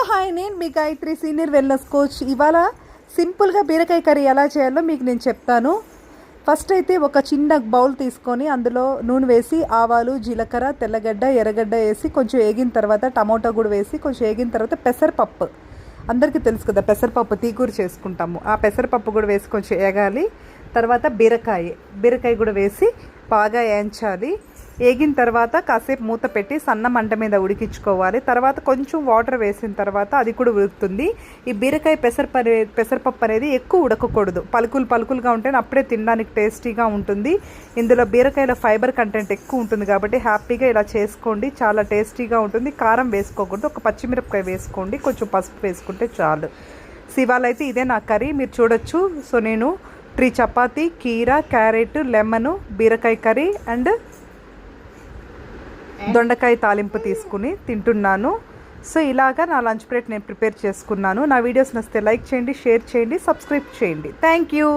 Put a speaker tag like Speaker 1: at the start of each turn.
Speaker 1: Hello hi, నేను మీ Gayatri, senior wellness coach. ఇవాళ సింపుల్గా బీరకాయ కర్రీ ఎలా చేయాలో మీకు నేను చెప్తాను. ఫస్ట్ అయితే ఒక చిన్న బౌల్ తీసుకొని అందులో నూనె వేసి ఆవాలు, జీలకర్ర, తెల్లగడ్డ, ఎర్రగడ్డ వేసి కొంచెం వేగిన తర్వాత టమాటో కూడా వేసి కొంచెం వేగిన తర్వాత పెసరపప్పు, అందరికీ తెలుసు కదా పెసరపప్పు తీగూర చేసుకుంటాము, ఆ పెసరపప్పు కూడా వేసి కొంచెం వేగాలి. తర్వాత బీరకాయ కూడా వేసి బాగా వేయించాలి. వేగిన తర్వాత కాసేపు మూత పెట్టి సన్న మంట మీద ఉడికించుకోవాలి. తర్వాత కొంచెం వాటర్ వేసిన తర్వాత అది కూడా ఉడుకుతుంది. ఈ బీరకాయ పెసరపప్పు అనేది ఎక్కువ ఉడకకూడదు, పలుకులుగా ఉంటే అప్పుడే తినడానికి టేస్టీగా ఉంటుంది. ఇందులో బీరకాయలో ఫైబర్ కంటెంట్ ఎక్కువ ఉంటుంది కాబట్టి హ్యాపీగా ఇలా చేసుకోండి, చాలా టేస్టీగా ఉంటుంది. కారం వేసుకోకూడదు, ఒక పచ్చిమిరపకాయ వేసుకోండి, కొంచెం పసుపు వేసుకుంటే చాలు. ఇవాళ అయితే ఇదే నా కర్రీ, మీరు చూడొచ్చు. సో నేను 3 చపాతీ, కీర, క్యారెట్, లెమన్, బీరకాయ కర్రీ అండ్ దొండకాయ తాలింపు తీసుకుని తింటున్నాను. సో ఇలాగా నా లంచ్ ప్లేట్ నేను ప్రిపేర్ చేసుకున్నాను. నా వీడియోస్ నచ్చితే లైక్ చేయండి, షేర్ చేయండి, సబ్స్క్రైబ్ చేయండి. Thank you.